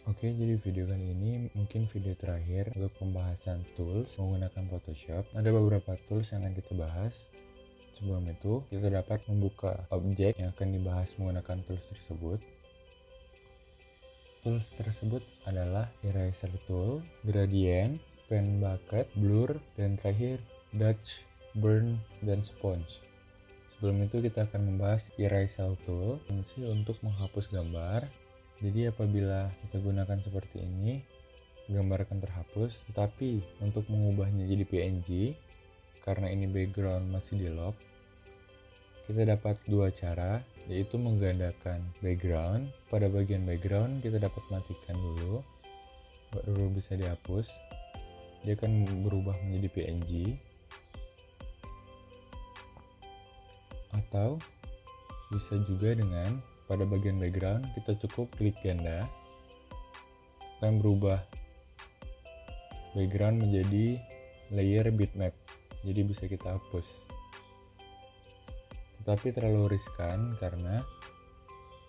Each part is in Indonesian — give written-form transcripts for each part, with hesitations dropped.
Oke, jadi video kali ini mungkin video terakhir untuk pembahasan tools menggunakan Photoshop. Ada beberapa tools yang akan kita bahas. Sebelum itu, kita dapat membuka objek yang akan dibahas menggunakan tools tersebut. Tools tersebut adalah eraser tool, gradient, pen bucket, blur, dan terakhir Dutch, burn, dan sponge. Sebelum itu kita akan membahas eraser tool, fungsi untuk menghapus gambar. Jadi apabila kita gunakan seperti ini, gambar akan terhapus, tetapi untuk mengubahnya jadi PNG, karena ini background masih di lock, kita dapat dua cara, yaitu menggandakan background. Pada bagian background kita dapat matikan dulu, baru bisa dihapus. Dia akan berubah menjadi PNG. Atau bisa juga dengan pada bagian background kita cukup klik ganda, akan berubah background menjadi layer bitmap, jadi bisa kita hapus. Tetapi terlalu riskan karena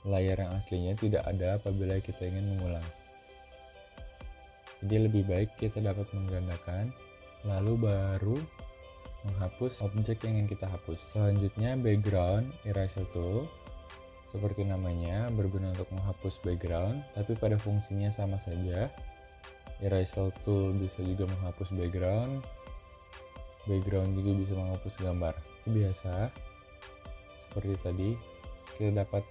layar yang aslinya tidak ada apabila kita ingin mengulang. Jadi lebih baik kita dapat menggandakan, lalu baru menghapus objek yang ingin kita hapus. Selanjutnya background eraser tool. Seperti namanya, berguna untuk menghapus background, tapi pada fungsinya sama saja. Eraser tool bisa juga menghapus background juga bisa menghapus gambar. Biasa, seperti tadi, kita dapat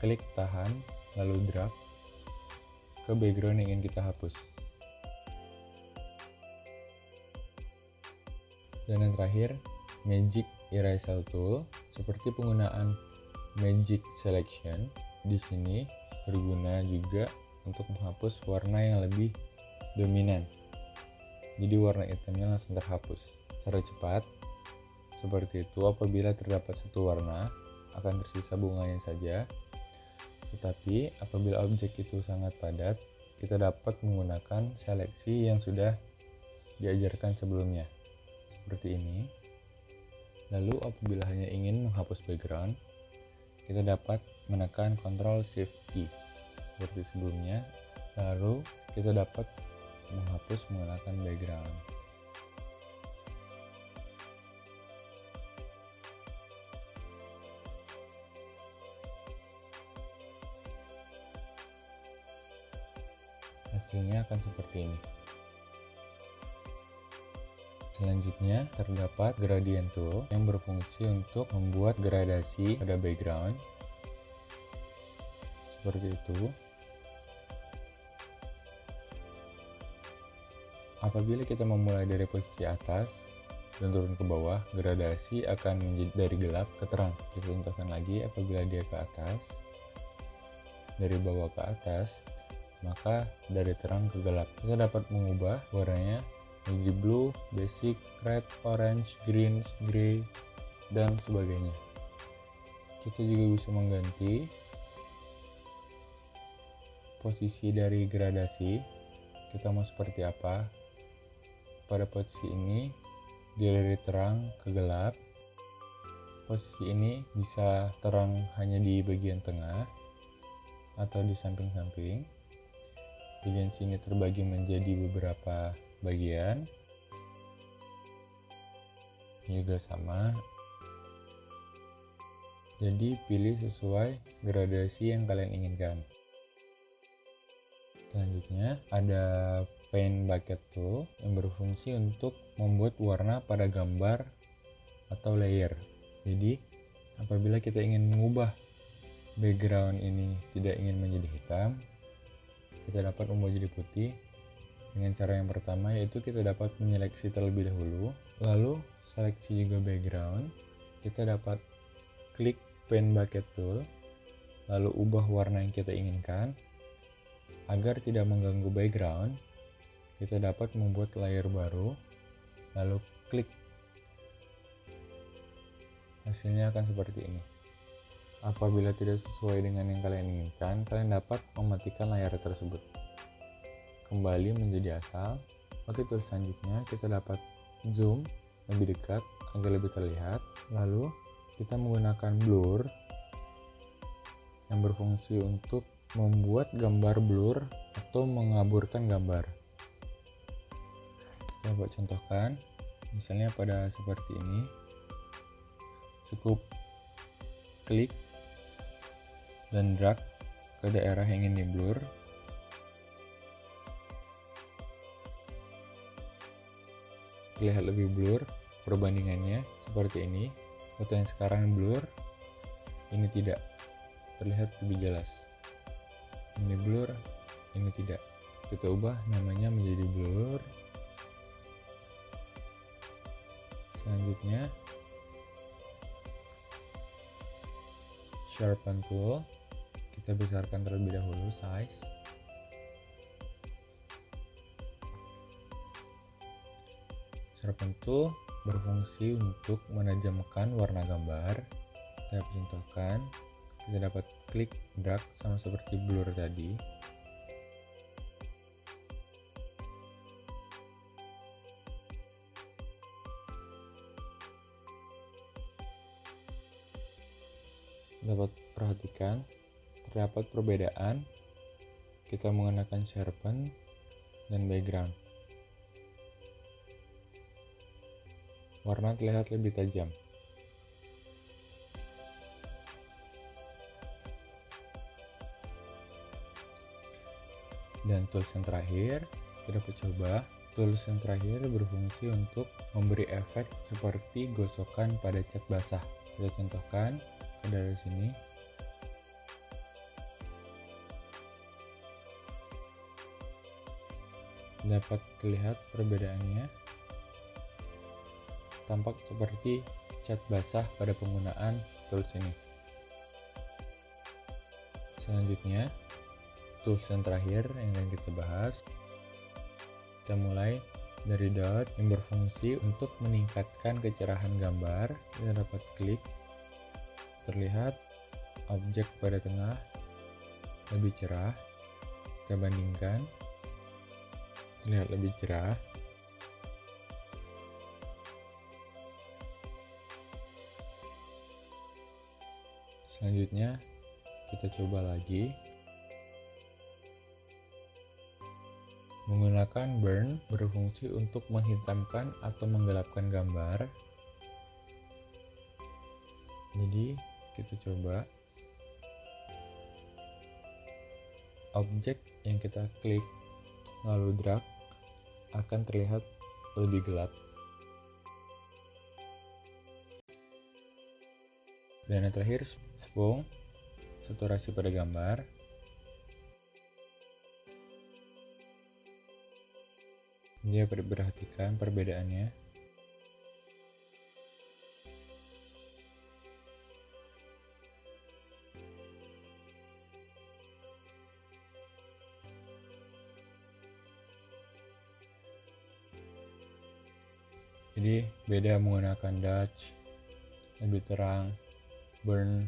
klik tahan, lalu drag ke background yang ingin kita hapus. Dan yang terakhir, magic eraser tool. Seperti penggunaan magic selection, di sini berguna juga untuk menghapus warna yang lebih dominan. Jadi warna hitamnya langsung terhapus secara cepat. Seperti itu, apabila terdapat satu warna, akan tersisa bunganya saja. Tetapi apabila objek itu sangat padat, kita dapat menggunakan seleksi yang sudah diajarkan sebelumnya. Seperti ini. Lalu apabila hanya ingin menghapus background, kita dapat menekan Ctrl Shift key seperti sebelumnya, lalu kita dapat menghapus menggunakan background. Hasilnya akan seperti ini. Selanjutnya terdapat gradient tool yang berfungsi untuk membuat gradasi pada background. Seperti itu. Apabila kita memulai dari posisi atas dan turun ke bawah, gradasi akan menjadi dari gelap ke terang. Kita contohkan lagi, apabila dia ke atas, dari bawah ke atas, maka dari terang ke gelap. Kita dapat mengubah warnanya menjadi blue, basic, red, orange, green, grey, dan sebagainya. Kita juga bisa mengganti posisi dari gradasi. Kita mau seperti apa? Pada posisi ini dari terang ke gelap. Posisi ini bisa terang hanya di bagian tengah atau di samping-samping. Bagian sini terbagi menjadi beberapa bagian, juga sama. Jadi pilih sesuai gradasi yang kalian inginkan. Selanjutnya ada paint bucket tool yang berfungsi untuk membuat warna pada gambar atau layer. Jadi apabila kita ingin mengubah background ini tidak ingin menjadi hitam, kita dapat membuat jadi putih dengan cara yang pertama, yaitu kita dapat menyeleksi terlebih dahulu, lalu seleksi juga background. Kita dapat klik paint bucket tool, lalu ubah warna yang kita inginkan. Agar tidak mengganggu background, kita dapat membuat layer baru, lalu klik. Hasilnya akan seperti ini. Apabila tidak sesuai dengan yang kalian inginkan, kalian dapat mematikan layar tersebut. Kembali menjadi asal. Oke, terus selanjutnya kita dapat zoom lebih dekat agar lebih terlihat. Lalu kita menggunakan blur yang berfungsi untuk membuat gambar blur atau mengaburkan gambar. Saya buat contohkan, misalnya pada seperti ini, cukup klik dan drag ke daerah yang ingin di blur. Terlihat lebih blur, perbandingannya seperti ini. Foto yang sekarang blur, ini tidak, terlihat lebih jelas. Ini blur, ini tidak. Kita ubah namanya menjadi blur. Selanjutnya sharpen tool, kita besarkan terlebih dahulu size. Sharpen tool berfungsi untuk menajamkan warna gambar. Saya contohkan, kita dapat klik drag sama seperti blur tadi. Dapat perhatikan terdapat perbedaan kita mengenakan sharpen dan background. Warna terlihat lebih tajam. Dan tools yang terakhir, kita dapat coba. Tools yang terakhir berfungsi untuk memberi efek seperti gosokan pada cat basah. Kita contohkan dari sini. Dapat terlihat perbedaannya. Tampak seperti cat basah pada penggunaan tools ini. Selanjutnya, tools yang terakhir yang akan kita bahas. Kita mulai dari dot yang berfungsi untuk meningkatkan kecerahan gambar. Kita dapat klik, terlihat objek pada tengah lebih cerah. Kita bandingkan, terlihat lebih cerah. Selanjutnya kita coba lagi. Menggunakan burn berfungsi untuk menghitamkan atau menggelapkan gambar. Jadi kita coba objek yang kita klik lalu drag akan terlihat lebih gelap. Dan yang terakhir, spoon, saturasi pada gambar. Dia perhatikan perbedaannya. Jadi beda menggunakan Dutch, lebih terang, burn,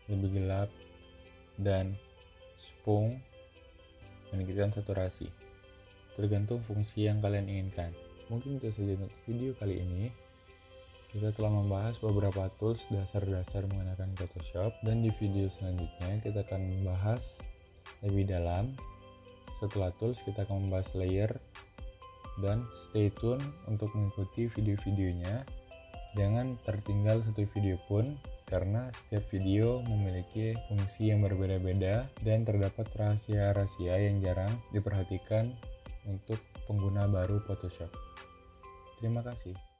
lebih gelap, dan spoon meningkatkan saturasi. Tergantung fungsi yang kalian inginkan. Mungkin itu saja untuk video kali ini. Kita telah membahas beberapa tools dasar-dasar menggunakan Photoshop, dan di video selanjutnya kita akan membahas lebih dalam. Setelah tools kita akan membahas layer, dan stay tune untuk mengikuti video-videonya. Jangan tertinggal satu video pun, karena setiap video memiliki fungsi yang berbeda-beda dan terdapat rahasia-rahasia yang jarang diperhatikan untuk pengguna baru Photoshop. Terima kasih.